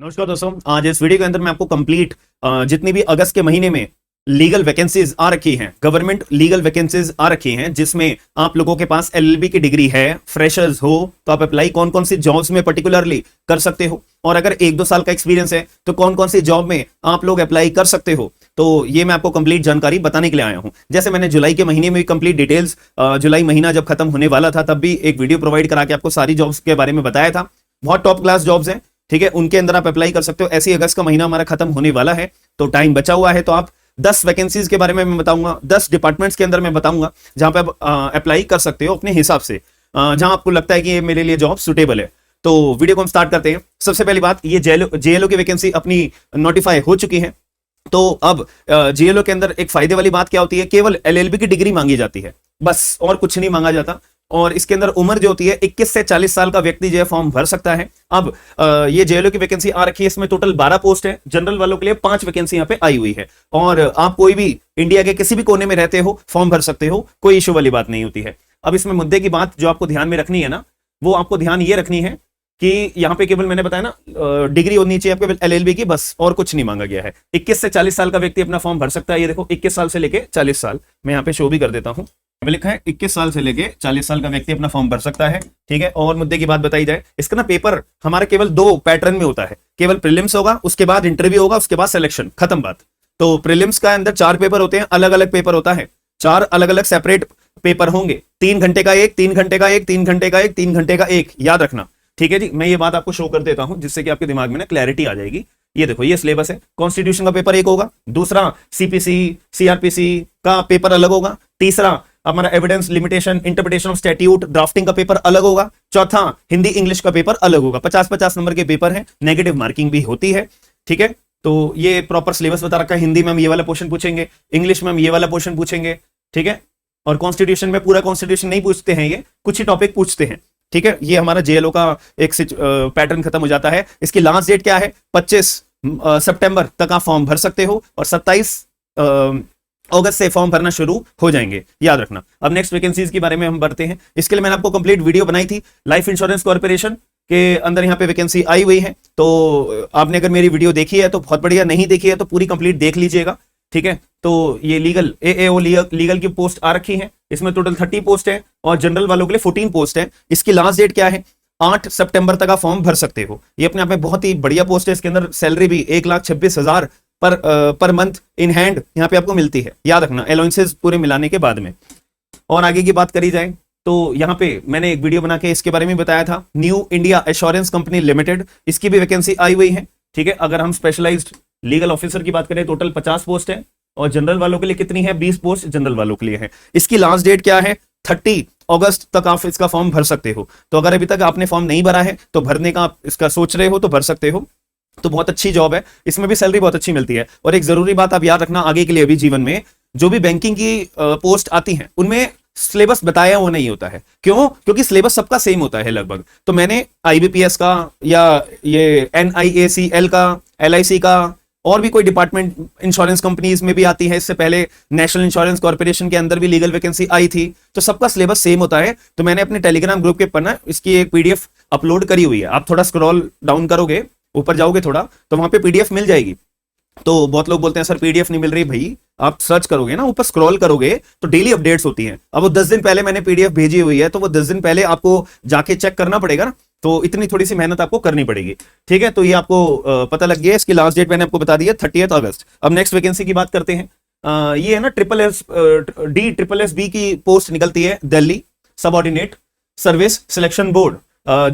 नमस्कार दोस्तों, आज इस वीडियो के अंदर मैं आपको कंप्लीट जितनी भी अगस्त के महीने में लीगल वैकेंसीज आ रखी हैं, गवर्नमेंट लीगल वैकेंसीज आ रखी हैं, जिसमें आप लोगों के पास एलएलबी की डिग्री है, फ्रेशर्स हो तो आप अप्लाई कौन कौन सी जॉब्स में पर्टिकुलरली कर सकते हो, और अगर 1-2 साल का एक्सपीरियंस है तो कौन कौन सी जॉब में आप लोग अप्लाई कर सकते हो। तो ये मैं आपको कंप्लीट जानकारी बताने के लिए आया हूं। जैसे मैंने जुलाई के महीने में कंप्लीट डिटेल्स, जुलाई महीना जब खत्म होने वाला था तब भी एक वीडियो प्रोवाइड करा के आपको सारी जॉब्स के बारे में बताया था। बहुत टॉप क्लास जॉब्स हैं, ठीक है, उनके अंदर आप अप्लाई कर सकते हो। ऐसी अगस्त का महीना हमारा खत्म होने वाला है तो टाइम बचा हुआ है, तो आप 10 वैकेंसीज के बारे में मैं बताऊंगा, 10 डिपार्टमेंट्स के अंदर मैं बताऊंगा जहां पे आप अप्लाई कर सकते हो अपने हिसाब से, जहां आपको लगता है कि ये मेरे लिए जॉब सुटेबल है। तो वीडियो को हम स्टार्ट करते हैं। सबसे पहली बात, ये जेएलओ की वैकेंसी अपनी नोटिफाई हो चुकी है। तो अब जेएलओ के अंदर एक फायदे वाली बात क्या होती है, केवल एलएलबी की डिग्री मांगी जाती है, बस, और कुछ नहीं मांगा जाता। और इसके अंदर उम्र जो होती है 21 से 40 साल का व्यक्ति जो है फॉर्म भर सकता है। अब ये जेएलओ की वैकेंसी आ रखी है, इसमें टोटल 12 पोस्ट है। जनरल वालों के लिए 5 वैकेंसी यहाँ पे आई हुई है, और आप कोई भी इंडिया के किसी भी कोने में रहते हो फॉर्म भर सकते हो, कोई इशू वाली बात नहीं होती है। अब इसमें मुद्दे की बात जो आपको ध्यान में रखनी है ना, वो आपको ध्यान ये रखनी है कि यहाँ पे केवल मैंने बताया ना, डिग्री होनी चाहिए आपके एलएलबी की, बस, और कुछ नहीं मांगा गया है। 21 से 40 साल का व्यक्ति अपना फॉर्म भर सकता है। ये देखो, 21 साल से लेके 40 साल, मैं यहाँ पे शो भी कर देता हूँ, लिखा है 21 साल से लेके 40 साल का व्यक्ति अपना फॉर्म भर सकता है, ठीक है। और मुद्दे की बात बताई जाए, इसका ना पेपर हमारा केवल 2 पैटर्न में होता है, केवल प्रीलिम्स होगा, उसके बाद इंटरव्यू होगा, उसके बाद सिलेक्शन, खत्म बात। तो प्रीलिम्स का अंदर 4 पेपर होते हैं, अलग अलग पेपर होता है, 4 अलग अलग सेपरेट पेपर होंगे, 3 घंटे का एक, 3 घंटे का एक, 3 घंटे का एक, 3 घंटे का एक, याद रखना, ठीक है जी। मैं ये बात आपको शो कर देता हूं जिससे कि आपके दिमाग में ना क्लैरिटी आ जाएगी। ये देखो, ये सिलेबस है। कॉन्स्टिट्यूशन का पेपर एक होगा, दूसरा सीपीसी सीआरपीसी का पेपर अलग होगा, तीसरा हमारा evidence limitation interpretation of statute drafting का पेपर अलग होगा, चौथा हिंदी इंग्लिश का पेपर अलग होगा। 50-50 नंबर के पेपर हैं, नेगेटिव मार्किंग भी होती है, ठीक है। तो ये प्रॉपर सिलेबस बता रखा है। हिंदी में हम ये वाला क्वेश्चन पूछेंगे, इंग्लिश में हम ये वाला क्वेश्चन पूछेंगे, ठीक है। और कॉन्स्टिट्यूशन में पूरा कॉन्स्टिट्यूशन नहीं पूछते हैं, ये कुछ ही टॉपिक पूछते हैं, ठीक है। ये हमारा जेएलओ का एक पैटर्न खत्म हो जाता है। इसकी लास्ट डेट क्या है, 25 सितंबर तक आप फॉर्म भर सकते हो, और 27 अगस्त से फॉर्म भरना शुरू हो जाएंगे, याद रखना। अब नेक्स्ट वैकेंसीज के बारे में हम बढ़ते हैं। इसके लिए मैंने आपको कंप्लीट वीडियो बनाई थी। लाइफ इंश्योरेंस कॉर्पोरेशन के अंदर यहाँ पे वैकेंसी आई हुई है, तो आपने अगर मेरी वीडियो देखी है तो बहुत बढ़िया, नहीं देखी है तो पूरी कंप्लीट देख लीजिएगा, ठीक है। तो ये लीगल एएओ लीगल की पोस्ट आ रखी है, इसमें टोटल 30 पोस्ट है, और जनरल वालों के लिए 14 पोस्ट है। इसकी लास्ट डेट क्या है, 8 सितंबर तक आप फॉर्म भर सकते हो। ये अपने आप में बहुत ही बढ़िया पोस्ट है। इसके अंदर सैलरी भी 1,26,000 पर मंथ इन हैंड यहाँ पे आपको मिलती है, याद रखना, अलाउंसेस पूरे मिलाने के बाद में। और आगे की बात करी जाए तो यहाँ पे मैंने एक वीडियो बना के इसके बारे में बताया था, new India assurance company limited, इसकी भी वैकेंसी आई हुई है, ठीक है। अगर हम स्पेशलाइज्ड लीगल ऑफिसर की बात करें, टोटल 50 पोस्ट है, और जनरल वालों के लिए कितनी है, 20 पोस्ट जनरल वालों के लिए है। इसकी लास्ट डेट क्या है, 30 अगस्त तक आप इसका फॉर्म भर सकते हो। तो अगर अभी तक आपने फॉर्म नहीं भरा है तो भरने का आप इसका सोच रहे हो तो भर सकते हो। तो बहुत अच्छी जॉब है, इसमें भी सैलरी बहुत अच्छी मिलती है। और एक जरूरी बात आप याद रखना आगे के लिए, अभी जीवन में जो भी बैंकिंग की पोस्ट आती हैं उनमें सिलेबस बताया हुआ नहीं होता है। क्यों? क्योंकि सिलेबस सबका सेम होता है लगभग। तो मैंने आईबीपीएस का, या ये एनआईएसीएल का, एलआईसी का, और भी कोई डिपार्टमेंट इंश्योरेंस कंपनीज में भी आती है, इससे पहले नेशनल इंश्योरेंस कॉर्पोरेशन के अंदर भी लीगल वैकेंसी आई थी, तो सबका सिलेबस सेम होता है। तो मैंने अपने टेलीग्राम ग्रुप के पर ना इसकी एक पीडीएफ अपलोड करी हुई है। आप थोड़ा स्क्रॉल डाउन करोगे, ऊपर जाओगे थोड़ा, तो वहां पे पीडीएफ मिल जाएगी। तो बहुत लोग बोलते हैं सर पीडीएफ नहीं मिल रही, भाई आप सर्च करोगे ना, ऊपर स्क्रॉल करोगे तो डेली अपडेट्स होती हैं। अब वो 10 दिन पहले मैंने पीडीएफ भेजी हुई है, तो वो 10 दिन पहले आपको जाके चेक करना पड़ेगा ना, तो इतनी थोड़ी सी मेहनत आपको करनी पड़ेगी, ठीक है। तो ये आपको पता लग गया। इसकी लास्ट डेट मैंने आपको बता दी है, 30 अगस्त। अब नेक्स्ट वैकेंसी की बात करते हैं। ये है ना SSSB की पोस्ट निकलती है, Delhi subordinate service selection board.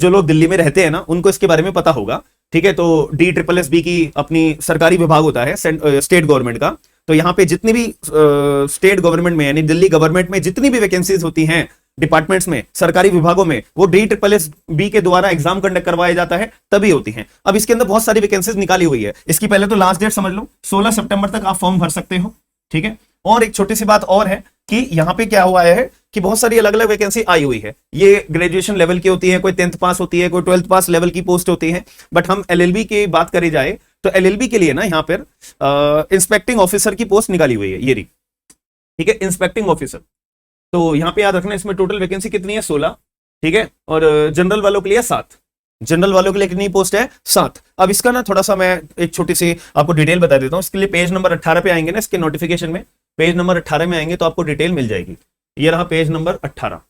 जो लोग दिल्ली में रहते हैं ना, उनको इसके बारे में पता होगा, ठीक है। तो DSSB की अपनी सरकारी विभाग होता है स्टेट गवर्नमेंट का। तो यहाँ पे जितनी भी स्टेट गवर्नमेंट में, यानी दिल्ली गवर्नमेंट में जितनी भी वैकेंसीज होती हैं डिपार्टमेंट्स में, सरकारी विभागों में, वो DSSB के द्वारा एग्जाम कंडक्ट करवाया जाता है, तभी होती हैं। अब इसके अंदर बहुत सारी वैकेंसीज निकाली हुई है। इसकी पहले तो लास्ट डेट समझ लो, 16 सितंबर तक आप फॉर्म भर सकते हो, ठीक है। और एक छोटी सी बात और है कि यहाँ पे क्या हुआ है कि बहुत सारी अलग अलग वैकेंसी आई हुई है। ये ग्रेजुएशन लेवल की होती है, कोई 10th पास होती है, कोई 12th पास लेवल की पोस्ट होती है। बट हम एलएलबी की बात करी जाए तो एलएलबी के लिए ना यहाँ पर इंस्पेक्टिंग ऑफिसर की पोस्ट निकाली हुई है, ये रही, ठीक है, इंस्पेक्टिंग ऑफिसर। तो यहाँ पे याद रखना, इसमें टोटल वैकेंसी कितनी है, 16, ठीक है। और जनरल वालों के लिए 7, जनरल वालों के लिए कितनी पोस्ट है? 7। अब इसका ना थोड़ा सा मैं एक छोटी सी आपको डिटेल बता देता हूं। इसके लिए पेज नंबर 18 पे आएंगे ना, इसके नोटिफिकेशन में पेज नंबर 18 में आएंगे तो आपको डिटेल मिल जाएगी। ये रहा पेज नंबर 18,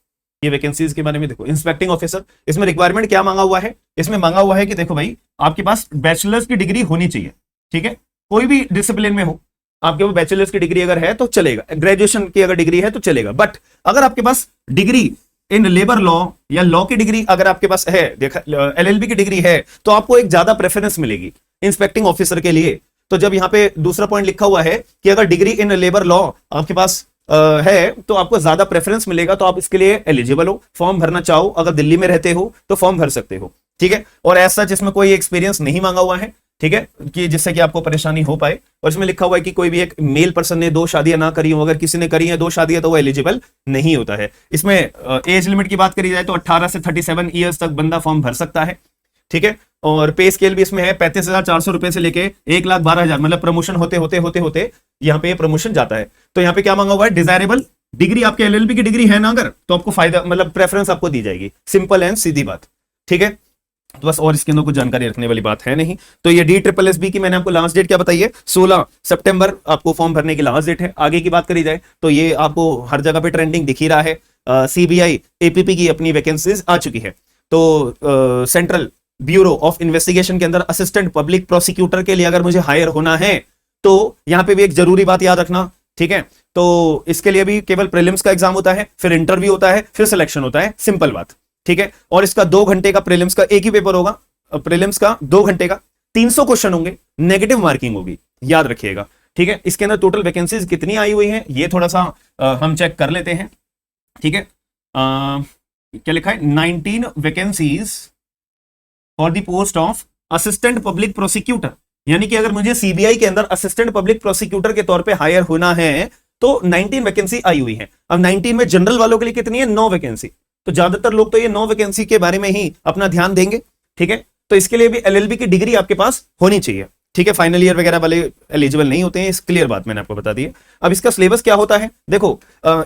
ये वैकेंसीज के बारे में देखो। इंस्पेक्टिंग ऑफिसर, इसमें रिक्वायरमेंट क्या मांगा हुआ है? इसमें मांगा हुआ है कि देखो भाई, आपके पास बैचलर्स की डिग्री होनी चाहिए, ठीक है, कोई भी डिसिप्लिन में हो, आपके पास बैचलर्स की डिग्री अगर है तो चलेगा, ग्रेजुएशन की अगर डिग्री है तो चलेगा। बट अगर आपके पास डिग्री इन लेबर लॉ या लॉ की डिग्री अगर आपके पास है, देखा एलएलबी की डिग्री है, तो आपको एक ज्यादा प्रेफरेंस मिलेगी इंस्पेक्टिंग ऑफिसर के लिए। तो जब यहां पे दूसरा पॉइंट लिखा हुआ है कि अगर डिग्री इन लेबर लॉ आपके पास है तो आपको ज्यादा प्रेफरेंस मिलेगा, तो आप इसके लिए एलिजिबल हो। फॉर्म भरना चाहो, अगर दिल्ली में रहते हो तो फॉर्म भर सकते हो, ठीक है। और ऐसा जिसमें कोई एक्सपीरियंस नहीं मांगा हुआ है, ठीक है, कि जिससे कि आपको परेशानी हो पाए। और इसमें लिखा हुआ है कि कोई भी एक मेल पर्सन ने 2 शादियां ना करी हो, अगर किसी ने करी है 2 शादियां तो वो एलिजिबल नहीं होता है। इसमें एज लिमिट की बात करी जाए तो 18 से 37 ईयर्स तक बंदा फॉर्म भर सकता है, ठीक है। और पे स्केल भी इसमें है 35,400 रुपए से लेके 1,12,000, मतलब प्रमोशन होते होते होते होते यहाँ पे प्रमोशन जाता है। तो यहाँ पे क्या मांगा हुआ है? डिजायरेबल डिग्री, आपके एलएलबी की डिग्री है ना अगर, तो आपको फायदा, मतलब प्रेफरेंस आपको दी जाएगी। सिंपल एंड सीधी बात, ठीक है। तो बस और इसके अंदर कुछ जानकारी रखने वाली बात है नहीं। तो ये DSSB की मैंने आपको लास्ट डेट क्या बताई है? 16 सितंबर आपको फॉर्म भरने की लास्ट डेट है। आगे की बात करी जाए तो ये आपको हर जगह पे ट्रेंडिंग दिख ही रहा है। CBI APP की अपनी वैकेंसीज आ चुकी है। तो सेंट्रल ब्यूरो ऑफ इन्वेस्टिगेशन के अंदर असिस्टेंट पब्लिक प्रोसिक्यूटर के लिए अगर मुझे हायर होना है तो यहां पे भी एक जरूरी बात याद रखना, ठीक है। तो इसके लिए भी केवल प्रीलिम्स का एग्जाम होता है, फिर इंटरव्यू होता है, फिर सिलेक्शन होता है, सिंपल बात, ठीक है। और इसका 2 घंटे का प्रीलिम्स का एक ही पेपर होगा, प्रीलिम्स का 2 घंटे का 300 क्वेश्चन होंगे, नेगेटिव मार्किंग होगी, याद रखिएगा, ठीक है। इसके अंदर टोटल वैकेंसीज कितनी आई हुई है ये थोड़ा सा हम चेक कर लेते हैं, ठीक है। क्या लिखा है? 19 vacancies for the post of assistant public prosecutor, यानी कि अगर मुझे सीबीआई के अंदर असिस्टेंट पब्लिक प्रोसिक्यूटर के तौर पे हायर होना है तो 19 वैकेंसी आई हुई है। अब 19 में जनरल वालों के लिए कितनी है? 9 वैकेंसी। तो ज्यादातर लोग तो ये 9 वैकेंसी के बारे में ही अपना ध्यान देंगे, ठीक है। तो इसके लिए भी एलएलबी की डिग्री आपके पास होनी चाहिए, ठीक है। फाइनल ईयर वगैरह वाले एलिजिबल नहीं होते हैं, इस क्लियर बात मैंने आपको बता दी है। अब इसका सिलेबस क्या होता है? देखो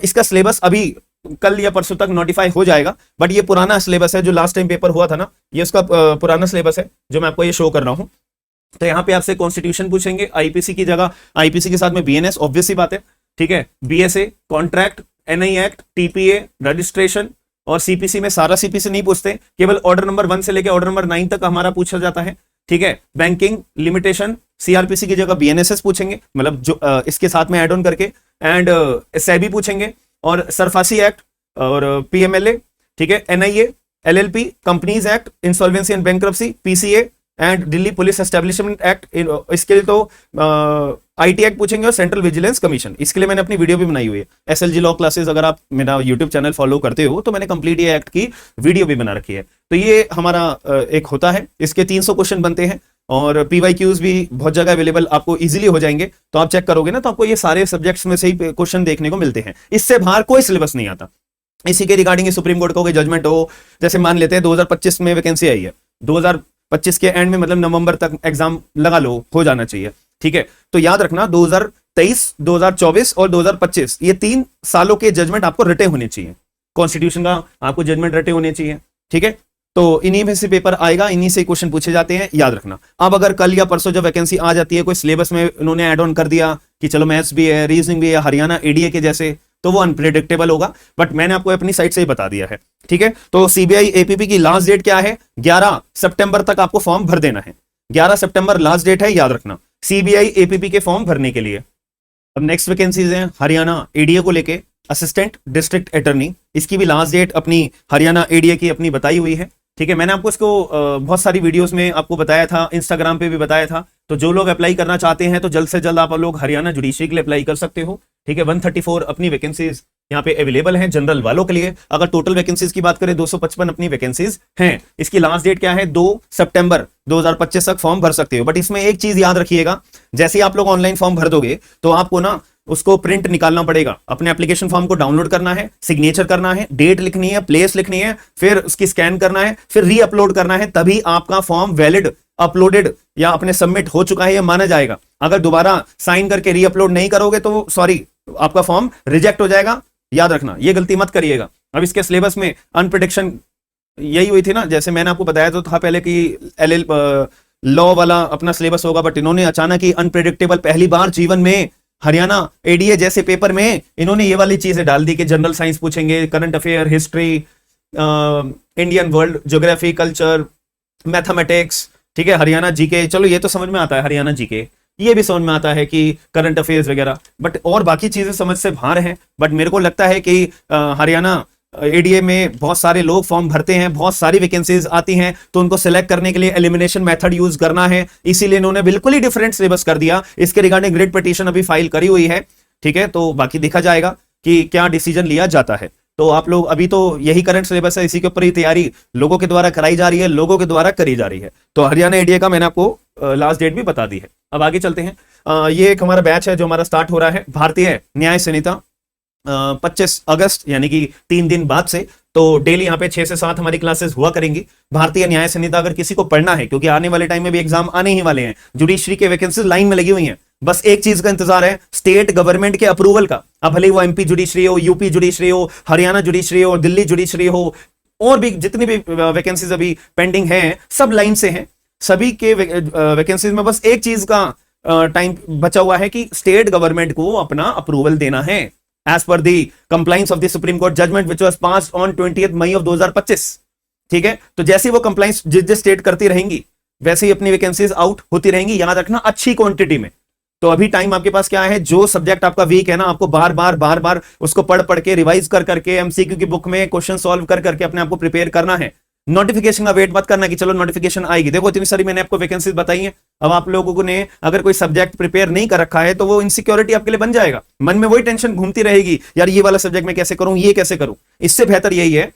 इसका सिलेबस अभी कल या परसों तक नोटिफाई हो जाएगा, बट ये पुराना सिलेबस है जो लास्ट टाइम पेपर हुआ था ना, ये उसका पुराना सिलेबस है जो मैं आपको ये शो कर रहा हूं। तो यहां पे आपसे कॉन्स्टिट्यूशन पूछेंगे, आईपीसी की जगह आईपीसी के साथ में बीएनएस, ऑब्वियस सी बात है, ठीक है। BSA, contract, NI act, TPA, registration, और सीपीसी में सारा सीपीसी नहीं पूछते, केवल ऑर्डर नंबर 1 से लेकर ऑर्डर नंबर 9 तक हमारा पूछा जाता है, ठीक है। बैंकिंग लिमिटेशन, सीआरपीसी की जगह बीएनएसएस पूछेंगे, मतलब जो इसके साथ में ऐड ऑन करके, एंड सेबी पूछेंगे, और सरफासी एक्ट, और पीएमएलए, ठीक है, NIA, LLP, companies act, insolvency and bankruptcy, PCA and Delhi police establishment act. इसके लिए तो आईटी एक्ट पूछेंगे, और सेंट्रल विजिलेंस कमीशन। इसके लिए मैंने अपनी वीडियो भी बनाई हुई है, एसएलजी लॉ क्लासेस, अगर आप मेरा यूट्यूब चैनल फॉलो करते हो तो मैंने कंप्लीट ये एक्ट की वीडियो भी बना रखी है। तो ये हमारा एक होता है, इसके 300 क्वेश्चन बनते हैं, और पीवाईक्यूज भी बहुत जगह अवेलेबल आपको इजीली हो जाएंगे। तो आप चेक करोगे ना तो आपको ये सारे सब्जेक्ट्स में से ही क्वेश्चन देखने को मिलते हैं, इससे बाहर कोई सिलेबस नहीं आता। इसी के रिगार्डिंग सुप्रीम कोर्ट का कोई जजमेंट हो, जैसे मान लेते हैं 2025 में वैकेंसी आई है, 2025 के एंड में, मतलब नवंबर तक एग्जाम लगा लो, हो जाना चाहिए, ठीक है। तो याद रखना 2023, 2024 और 2025 ये 3 सालों के जजमेंट आपको रटे होने चाहिए, कॉन्स्टिट्यूशन का आपको जजमेंट रटे होने चाहिए, ठीक है। तो इन्हीं में से पेपर आएगा, इन्हीं से क्वेश्चन पूछे जाते हैं, याद रखना। अब अगर कल या परसों जब वैकेंसी आ जाती है, कोई सिलेबस में उन्होंने ऐड ऑन कर दिया कि चलो मैथ्स भी है, रीजनिंग भी है, हरियाणा एडीए के जैसे, तो वो अनप्रेडिक्टेबल होगा, बट मैंने आपको अपनी साइड से ही बता दिया है, ठीक है। तो सीबीआई एपीपी की लास्ट डेट क्या है? 11 सितंबर तक आपको फॉर्म भर देना है, 11 सितंबर लास्ट डेट है, याद रखना, सीबीआई एपीपी के फॉर्म भरने के लिए। अब नेक्स्ट वैकेंसीज हैं हरियाणा एडीए को लेके, असिस्टेंट डिस्ट्रिक्ट अटर्नी, इसकी भी लास्ट डेट अपनी हरियाणा एडीए की अपनी बताई हुई है, ठीक है। मैंने आपको इसको बहुत सारी वीडियोस में आपको बताया था, इंस्टाग्राम पे भी बताया था। तो जो लोग अप्लाई करना चाहते हैं तो जल्द से जल्द आप लोग हरियाणा जुडिशरी के लिए अप्लाई कर सकते हो, ठीक है। 134 अपनी वैकेंसीज यहाँ पे अवेलेबल हैं जनरल वालों के लिए। अगर टोटल वैकेंसीज की बात करें 255 अपनी वैकेंसीज हैं। इसकी लास्ट डेट क्या है? 2 सितंबर 2025 तक फॉर्म भर सकते हो। बट इसमें एक चीज याद रखिएगा, जैसे ही आप लोग ऑनलाइन फॉर्म भर दोगे तो आपको ना उसको प्रिंट निकालना पड़ेगा, अपने एप्लीकेशन फॉर्म को डाउनलोड करना है, सिग्नेचर करना है, डेट लिखनी है, प्लेस लिखनी है, फिर उसकी स्कैन करना है, फिर री अपलोड करना है, तभी आपका फॉर्म वैलिड, अपलोडेड या अपने सबमिट हो चुका है यह माना जाएगा। अगर दोबारा साइन करके री अपलोड नहीं करोगे तो सॉरी, आपका फॉर्म रिजेक्ट हो जाएगा, याद रखना, यह गलती मत करिएगा। अब इसके सिलेबस में अनप्रिडिक्शन यही हुई थी ना, जैसे मैंने आपको बताया तो था पहले कि एल लॉ वाला अपना सिलेबस होगा, बट इन्होंने अचानक ही अनप्रेडिक्टेबल पहली बार जीवन में हरियाणा एडीए जैसे पेपर में इन्होंने ये वाली चीजें डाल दी कि जनरल साइंस पूछेंगे, current affair, history, Indian world geography, culture, mathematics, ठीक है, हरियाणा जीके, चलो ये तो समझ में आता है, हरियाणा जीके ये भी समझ में आता है कि करंट अफेयर्स वगैरह, बट और बाकी चीजें समझ से बाहर हैं। बट मेरे को लगता है कि हरियाणा एडीए में बहुत सारे लोग फॉर्म भरते हैं, बहुत सारी वैकेंसीज आती हैं, तो उनको सिलेक्ट करने के लिए एलिमिनेशन मेथड यूज करना है, इसीलिए इन्होंने बिल्कुल ही डिफरेंट सिलेबस कर दिया। इसके रिगार्डिंग ग्रेड पिटीशन अभी फाइल करी हुई है, ठीक है, तो बाकी देखा जाएगा कि क्या डिसीजन लिया जाता है। तो आप लोग अभी तो यही करंट सिलेबस है, इसी के ऊपर ही तैयारी लोगों के द्वारा कराई जा रही है, लोगों के द्वारा करी जा रही है। तो हरियाणा एडीए का मैंने आपको लास्ट डेट भी बता दी है। अब आगे चलते हैं। ये एक हमारा बैच है जो हमारा स्टार्ट हो रहा है, भारतीय न्याय संहिता, 25 अगस्त यानी कि 3 दिन बाद से। तो डेली यहाँ पे 6 से 7 हमारी क्लासेस हुआ करेंगी। भारतीय न्याय संहिता अगर किसी को पढ़ना है, क्योंकि आने वाले टाइम में भी एग्जाम आने ही वाले हैं, जुडिशरी के वैकेंसीज लाइन में लगी हुई हैं, बस एक चीज का इंतजार है, स्टेट गवर्नमेंट के अप्रूवल का। अब भले वो एमपी जुडिशरी हो, यूपी जुडिशरी हो, हरियाणा जुडिशरी हो, दिल्ली जुडिशरी हो, और भी जितनी भी वैकेंसीज अभी पेंडिंग हैं, सब लाइन से हैं। सभी के वैकेंसीज में बस एक चीज का टाइम बचा हुआ है कि स्टेट गवर्नमेंट को अपना अप्रूवल देना है, as per the compliance of the supreme court judgment which was passed on 20 May of 2025। ठीक है, तो जैसे वो कंप्लाइंस जिस स्टेट करती रहेंगी, वैसे ही अपनी वैकेंसीज आउट होती रहेंगी, याद रखना, अच्छी क्वांटिटी में। तो अभी टाइम आपके पास क्या है, जो सब्जेक्ट आपका वीक है ना, आपको बार बार उसको पढ़ के रिवाइज कर करके एमसीक्यू की बुक में क्वेश्चन सॉल्व कर करके अपने आपको प्रिपेयर करना है। नोटिफिकेशन का वेट मत करना कि चलो नोटिफिकेशन आएगी। देखो इतनी सारी मैंने आपको वैकेंसीज बताई हैं, अब आप लोगों ने अगर कोई सब्जेक्ट प्रिपेयर नहीं कर रखा है तो वो इनसिक्योरिटी आपके लिए बन जाएगा, मन में वही टेंशन घूमती रहेगी, यार ये वाला सब्जेक्ट मैं कैसे करूं, ये कैसे करूं। इससे बेहतर यही है,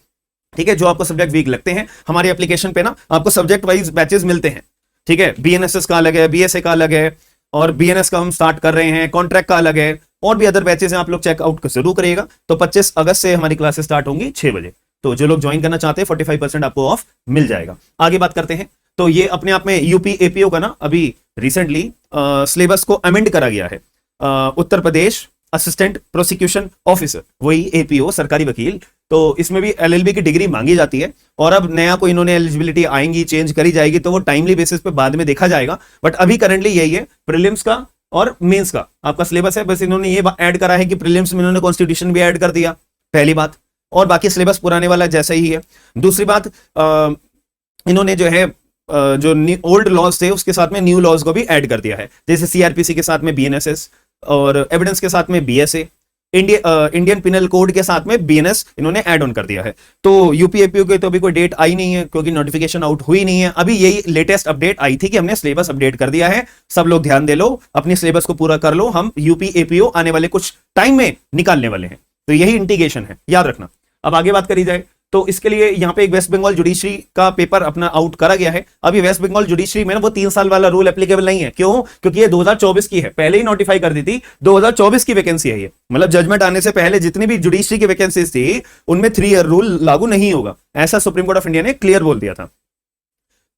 ठीक है, जो आपको सब्जेक्ट वीक लगते हैं, हमारे एप्लीकेशन पे ना आपको सब्जेक्ट वाइज बैचेस मिलते हैं, ठीक है, बीएनएसएस का अलग है, बीएसए का अलग है, और बीएनएस का हम स्टार्ट कर रहे हैं, कॉन्ट्रैक्ट का अलग है, और भी अदर बैचेस हैं, आप लोग चेकआउट जरूर करिएगा। तो 25 अगस्त से हमारी क्लासेस स्टार्ट होंगी 6 बजे। तो जो लोग ज्वाइन करना चाहते हैं 45% आपको ऑफ मिल जाएगा। आगे बात करते हैं। तो ये अपने आप में यूपी एपीओ का ना अभी रिसेंटली सिलेबस को अमेंड करा गया है। Uttar Pradesh assistant prosecution officer, वही एपीओ, सरकारी वकील, तो इसमें भी एलएलबी की डिग्री मांगी जाती है। और अब नया कोई इन्होंने एलिजिबिलिटी आएंगी, चेंज करी जाएगी, तो वो टाइमली बेसिस पे बाद में देखा जाएगा। बट अभी करंटली यही है, प्रीलिम्स का और मेंस का आपका सिलेबस है। बस इन्होंने ये ऐड करा है कि प्रीलिम्स में इन्होंने कॉन्स्टिट्यूशन भी ऐड कर दिया, पहली बात, और बाकी सिलेबस पुराने वाला जैसा ही है। दूसरी बात, इन्होंने जो है जो ओल्ड लॉज थे उसके साथ में न्यू लॉज को भी ऐड कर दिया है, जैसे सीआरपीसी के साथ में बीएनएसएस, और एविडेंस के साथ में बीएसए, इंडियन पिनल कोड के साथ में बीएनएस इन्होंने ऐड ऑन कर दिया है। तो यूपीएपीओ के तो अभी कोई डेट आई नहीं है, क्योंकि नोटिफिकेशन आउट हुई नहीं है। अभी यही लेटेस्ट अपडेट आई थी कि हमने सिलेबस अपडेट कर दिया है। सब लोग ध्यान दे लो, अपनी सिलेबस को पूरा कर लो, हम यूपीएपीओ आने वाले कुछ टाइम में निकालने वाले हैं। तो यही इंटीग्रेशन है, याद रखना। अब आगे बात करी जाए तो इसके लिए यहाँ पे एक वेस्ट बंगाल जुडिशरी का पेपर अपना आउट करा गया है। अभी वेस्ट बंगाल जुडिशरी में ना वो 3 साल वाला रूल एप्लीकेबल नहीं है। क्यों? क्योंकि ये 2024 की है, पहले ही नोटिफाई कर दी थी। 2024 की वैकेंसी है ये, मतलब जजमेंट आने से पहले जितनी भी जुडिशरी की वैकेंसीज थी उनमें 3 ईयर रूल लागू नहीं होगा, ऐसा सुप्रीम कोर्ट ऑफ इंडिया ने क्लियर बोल दिया था।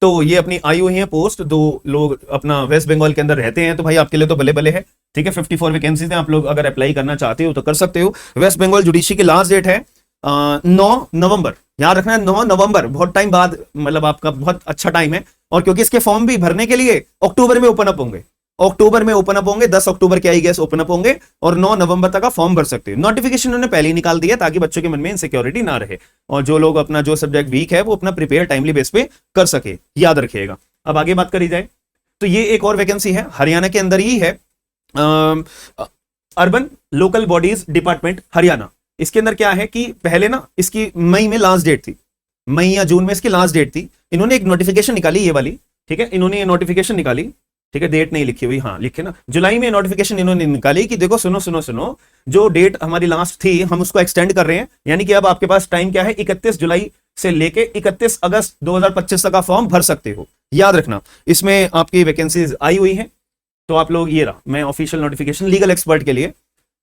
तो ये अपनी आई हुई है पोस्ट, 2 लोग अपना वेस्ट बंगाल के अंदर रहते हैं, तो भाई आपके लिए तो भले भले है, ठीक है। 54 वैकेंसीज हैं, आप लोग अगर अप्लाई करना चाहते हो तो कर सकते हो। वेस्ट बंगाल जुडिशरी की लास्ट डेट है 9 नवंबर, याद रखना है 9 नवंबर, बहुत टाइम बाद, मतलब आपका बहुत अच्छा टाइम है। और क्योंकि इसके फॉर्म भी भरने के लिए अक्टूबर में ओपन अप होंगे, 10 अक्टूबर के आई गेस ओपन अप होंगे, और 9 नवंबर तक का फॉर्म भर सकते हो। नोटिफिकेशन उन्होंने पहले ही निकाल दिया ताकि बच्चों के मन में इनसिक्योरिटी ना रहे, और जो लोग अपना जो सब्जेक्ट वीक है वो अपना प्रिपेयर टाइमली बेस पे कर सके, याद रखिएगा। अब आगे बात करी जाए तो ये एक और वैकेंसी है, हरियाणा के अंदर ही है, urban local bodies department Haryana. इसके अंदर क्या है कि पहले ना इसकी मई में लास्ट डेट थी, मई या जून में इसकी लास्ट डेट थी। इन्होंने एक नोटिफिकेशन निकाली ये वाली, ठीक है, इन्होंने ये नोटिफिकेशन निकाली, ठीक है, डेट नहीं लिखी हुई, हाँ लिखे ना, जुलाई में नोटिफिकेशन इन्होंने निकाली कि देखो सुनो सुनो सुनो, जो डेट हमारी लास्ट थी हम उसको एक्सटेंड कर रहे हैं, यानी कि अब आपके पास टाइम क्या है, 31 जुलाई से लेके 31 अगस्त 2025 तक का फॉर्म भर सकते हो, याद रखना। इसमें आपकी वैकेंसीज आई हुई है। तो आप लोग, ये रहा मैं ऑफिशियल नोटिफिकेशन लीगल एक्सपर्ट के लिए,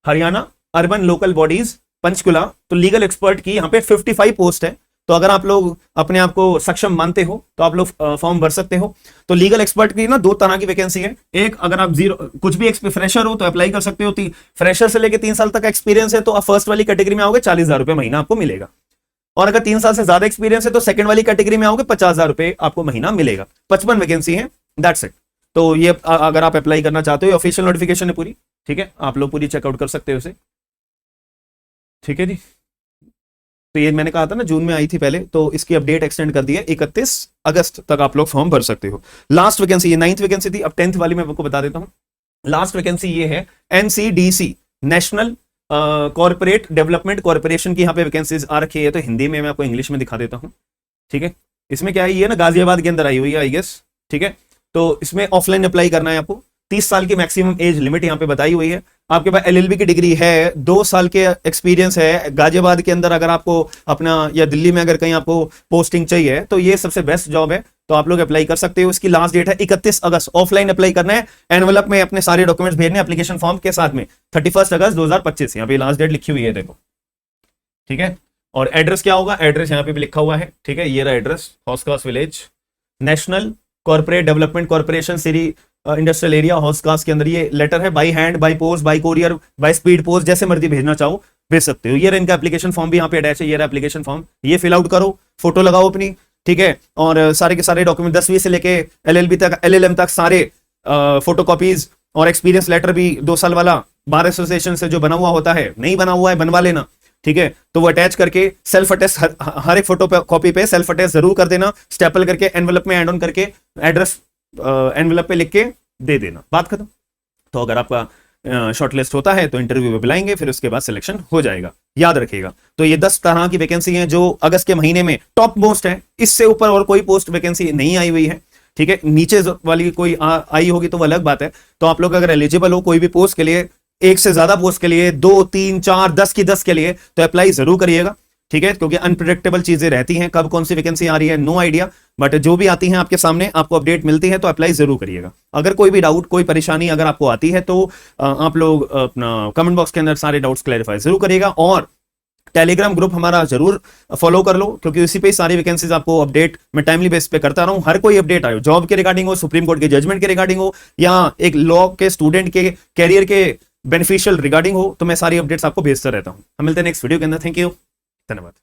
Haryana urban local bodies Panchkula. तो लीगल एक्सपर्ट की यहाँ पे 55 पोस्ट है। तो अगर आप लोग अपने आप को सक्षम मानते हो तो आप लोग फॉर्म भर सकते हो। तो लीगल एक्सपर्ट की ना 2 तरह की वैकेंसी है। एक, अगर आप जीरो कुछ भी फ्रेशर हो तो अप्लाई कर सकते हो, फ्रेशर से लेके 3 साल तक का एक्सपीरियंस है तो आप फर्स्ट वाली कैटेगरी में आओगे, 40,000 रुपए महीना आपको मिलेगा। और अगर 3 साल से ज्यादा एक्सपीरियंस है तो सेकंड वाली कैटेगरी में आओगे, 50,000 रुपए आपको महीना मिलेगा। 55 वैकेंसी है, दैट्स इट। तो ये अगर आप अप्लाई करना चाहते हो, ऑफिशियल नोटिफिकेशन है पूरी, ठीक है, आप लोग पूरी चेकआउट कर सकते हो उसे, ठीक है जी। तो ये मैंने कहा था ना जून में आई थी पहले, तो इसकी अपडेट एक्सटेंड कर दी है, 31 अगस्त तक आप लोग फॉर्म भर सकते हो। लास्ट वैकेंसी, ये 9th वैकेंसी थी, अब 10th वाली मैं आपको बता देता हूं। लास्ट वैकेंसी ये है NCDC, national corporate development corporation की यहाँ पे वैकेंसीज आ रखी है। तो हिंदी में मैं आपको इंग्लिश में दिखा देता हूँ, ठीक है। इसमें क्या है, ये ना गाजियाबाद के अंदर आई हुई है आई गेस, ठीक है। तो इसमें ऑफलाइन अप्लाई करना है आपको। 30 साल की मैक्सिमम एज लिमिट यहाँ पे बताई हुई है। आपके पास एलएलबी की डिग्री है, 2 साल के एक्सपीरियंस है गाजियाबाद के अंदर। अगर आपको अपना, या दिल्ली में अगर कहीं आपको पोस्टिंग चाहिए तो ये सबसे बेस्ट जॉब है, तो आप लोग अप्लाई कर सकते हो। इसकी लास्ट डेट है 31 अगस्त। ऑफलाइन अप्लाई करना है, एनवलप में अपने सारे डॉक्यूमेंट्स भेजने एप्लीकेशन फॉर्म के साथ में। 31 अगस्त 2025 यहाँ पे लास्ट डेट लिखी हुई है, देखो, ठीक है। और एड्रेस क्या होगा, एड्रेस यहाँ पे भी लिखा हुआ है, ठीक है। ये रहा address, Hauz Khas village, national corporate development corporation city industrial area, Hauz Khas के अंदर। ये लेटर है, by hand, by post, by courier, by speed post, जैसे मर्जी भेजना चाहो भेज सकते हो। ये रहा इनका एप्लीकेशन फॉर्म भी यहाँ पे अटैच है, ये रहा एप्लीकेशन फॉर्म, ये फिल आउट करो, फोटो लगाओ अपनी, ठीक है। और सारे के सारे डॉक्यूमेंट 10वीं से लेके एलएलबी तक, एलएलएम तक सारे फोटो कॉपीज, और एक्सपीरियंस लेटर भी 2 साल वाला बार एसोसिएशन से जो बना हुआ होता है, नहीं बना हुआ है बनवा लेना, ठीक है। तो वो अटैच करके सेल्फ अटेस्ट, हर एक फोटो कॉपी पे सेल्फ अटेस्ट जरूर कर देना, स्टेपल करके एनवलप में एड ऑन करके एड्रेस एनवलप पे लिख के दे देना, बात खत्म। तो अगर आपका शॉर्टलिस्ट होता है तो इंटरव्यू में बुलाएंगे, फिर उसके बाद सिलेक्शन हो जाएगा, याद रखिएगा। तो ये 10 तरह की वैकेंसी हैं जो अगस्त के महीने में टॉप मोस्ट है। इससे ऊपर और कोई पोस्ट वैकेंसी नहीं आई हुई है, ठीक है। नीचे वाली कोई आई होगी तो वो अलग बात है। तो आप लोग अगर एलिजिबल हो कोई भी पोस्ट के लिए, एक से ज्यादा पोस्ट के लिए, 2, 3, 4, 10 की 10 के लिए, तो अप्लाई जरूर करिएगा, ठीक है। क्योंकि अनप्रिडिक्टेबल चीजें रहती हैं, कब कौन सी वैकेंसी आ रही है, नो आइडिया, बट जो भी आती हैं आपके सामने, आपको अपडेट मिलती है तो अप्लाई जरूर करिएगा। अगर कोई भी डाउट, कोई परेशानी अगर आपको आती है तो आप लोग अपना कमेंट बॉक्स के अंदर सारे डाउट्स क्लैरिफाई जरूर करिएगा। और टेलीग्राम ग्रुप हमारा जरूर फॉलो कर लो, क्योंकि उसी पे सारी वैकेंसीज आपको अपडेट मैं टाइमली बेस पे करता रहूं। हर कोई अपडेट आयो, जॉब के रिगार्डिंग हो, सुप्रीम कोर्ट के जजमेंट के रिगार्डिंग हो, या एक लॉ के स्टूडेंट के कैरियर के बेनिफिशियल रिगार्डिंग हो, तो मैं सारी अपडेट्स आपको भेजता रहता हूं। हम मिलते हैं नेक्स्ट वीडियो के अंदर। थैंक यू, धन्यवाद।